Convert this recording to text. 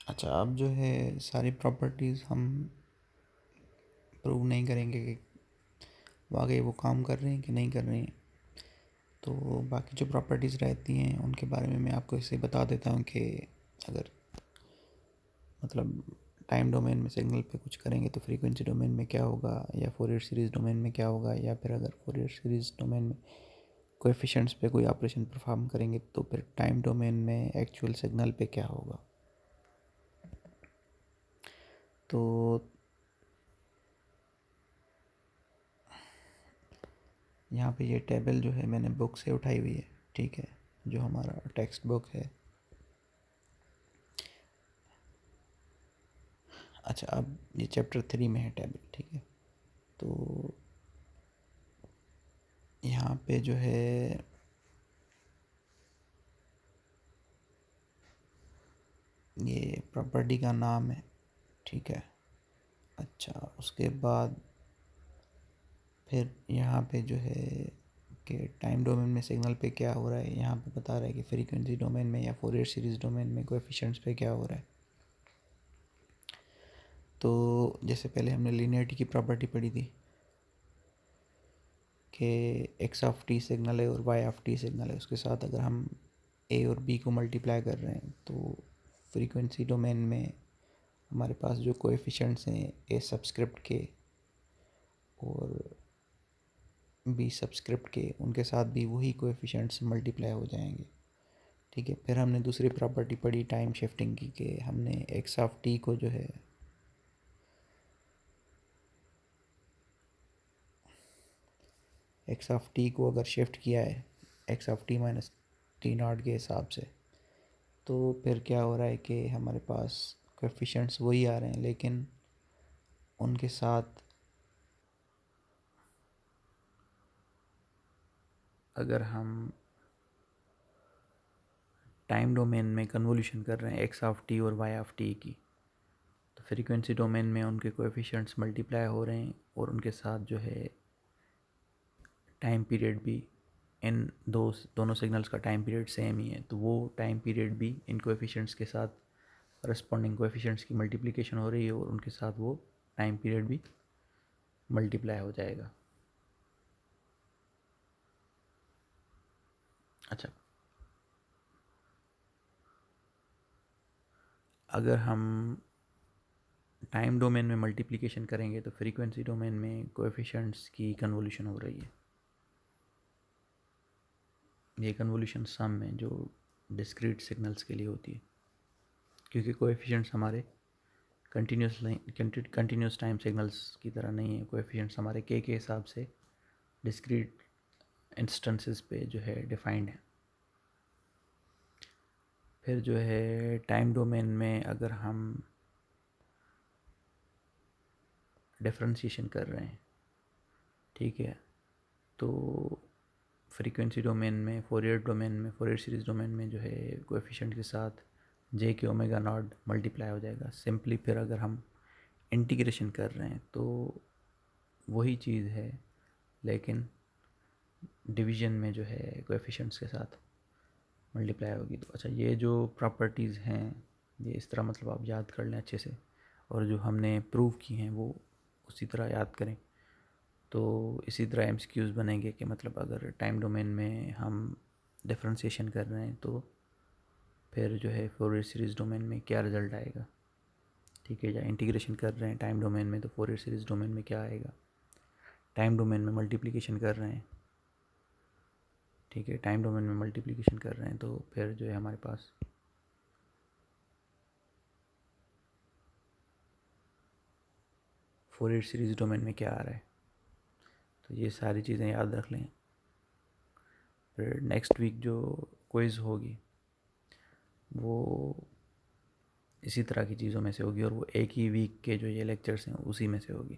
अच्छा, अब जो है सारी प्रॉपर्टीज़ हम प्रूव नहीं करेंगे कि वाकई वो काम कर रहे हैं कि नहीं कर रहे हैं। तो बाकी जो प्रॉपर्टीज़ रहती हैं उनके बारे में मैं आपको इसे बता देता हूँ कि अगर मतलब टाइम डोमेन में सिग्नल पे कुछ करेंगे तो फ्रीक्वेंसी डोमेन में क्या होगा, या फोरियर सीरीज़ डोमेन में क्या होगा, या फिर अगर फोरियर सीरीज़ डोमेन में कोएफिशिएंट्स पे कोई ऑपरेशन परफॉर्म करेंगे तो फिर टाइम डोमेन में एक्चुअल सिग्नल पे क्या होगा। तो यहाँ पे ये टेबल जो है मैंने बुक से उठाई हुई है, ठीक है, जो हमारा टेक्स्ट बुक है। अच्छा, अब ये चैप्टर 3 में है टेबल, ठीक है। तो यहाँ पे जो है ये प्रॉपर्टी का नाम है, ठीक है। अच्छा, उसके बाद फिर यहाँ पे जो है कि टाइम डोमेन में सिग्नल पे क्या हो रहा है, यहाँ पे बता रहा है कि फ्रीक्वेंसी डोमेन में या फोरियर सीरीज़ डोमेन में कोएफिशिएंट्स पे क्या हो रहा है। तो जैसे पहले हमने लीनियरिटी की प्रॉपर्टी पढ़ी थी कि एक्स ऑफ टी सिग्नल है और वाई ऑफ टी सिग्नल है, उसके साथ अगर हम ए और बी को मल्टीप्लाई कर रहे हैं तो फ्रीक्वेंसी डोमेन में हमारे पास जो कोएफिशिएंट्स हैं ए सबस्क्रिप्ट के और बी सबस्क्रिप्ट के, उनके साथ भी वही कोएफिशिएंट्स मल्टीप्लाई हो जाएंगे, ठीक है। फिर हमने दूसरी प्रॉपर्टी पढ़ी टाइम शिफ्टिंग की कि हमने एक्स ऑफ टी को जो है एक्स ऑफ टी को अगर शिफ्ट किया है x of T minus T not के हिसाब से, तो फिर क्या हो रहा है कि हमारे पास कोएफिशिएंट्स वही आ रहे हैं, लेकिन उनके साथ अगर हम टाइम डोमेन में कन्वोल्यूशन कर रहे हैं एक्स ऑफ टी और वाई ऑफ टी की, तो फ्रीक्वेंसी डोमेन में उनके कोएफिशिएंट्स मल्टीप्लाई हो रहे हैं और उनके साथ जो है टाइम पीरियड भी इन दोनों सिग्नल्स का टाइम पीरियड सेम ही है, तो वो टाइम पीरियड भी इन कोएफिशिएंट्स के साथ करस्पॉन्डिंग कोएफिशिएंट्स की मल्टीप्लिकेशन हो रही है और उनके साथ वो टाइम पीरियड भी मल्टीप्लाई हो जाएगा। अच्छा, अगर हम टाइम डोमेन में मल्टीप्लिकेशन करेंगे तो फ्रीक्वेंसी डोमेन में कोएफिशिएंट्स की कन्वोल्यूशन हो रही है। ये कन्वोल्यूशन सम में जो डिस्क्रीट सिग्नल्स के लिए होती है, क्योंकि कोएफिशिएंट्स हमारे कंटिन्यूस टाइम सिग्नल्स की तरह नहीं है। कोएफिशिएंट्स हमारे के हिसाब से डिस्क्रीट इंस्टेंसेस पे जो है डिफाइंड है। फिर जो है टाइम डोमेन में अगर हम डिफरेंशिएशन कर रहे हैं, ठीक है, तो फ्रीक्वेंसी डोमेन में फोरियर सीरीज डोमेन में जो है कोएफिशिएंट के साथ जे के ओमेगा नॉट मल्टीप्लाई हो जाएगा सिंपली। फिर अगर हम इंटीग्रेशन कर रहे हैं तो वही चीज़ है, लेकिन डिवीजन में जो है कोएफिशिएंट्स के साथ मल्टीप्लाई होगी। तो अच्छा, ये जो प्रॉपर्टीज़ हैं ये इस तरह मतलब आप याद कर लें अच्छे से, और जो हमने प्रूव की हैं वो उसी तरह याद करें। तो इसी तरह एमसीक्यूज़ बनेंगे कि मतलब अगर टाइम डोमेन में हम डिफरेंशिएशन कर रहे हैं तो फिर जो है फोरियर सीरीज़ डोमेन में क्या रिज़ल्ट आएगा, ठीक है। या इंटीग्रेशन कर रहे हैं टाइम डोमेन में तो फोरियर सीरीज़ डोमेन में क्या आएगा। टाइम डोमेन में मल्टीप्लिकेशन कर रहे हैं, ठीक है, टाइम डोमेन में मल्टीप्लिकेशन कर रहे हैं तो फिर जो है हमारे पास फोरियर सीरीज़ डोमेन में क्या आ रहा है। तो ये सारी चीज़ें याद रख लें। फिर नेक्स्ट वीक जो क्विज़ होगी वो इसी तरह की चीज़ों में से होगी, और वो एक ही वीक के जो ये लेक्चर्स हैं उसी में से होगी।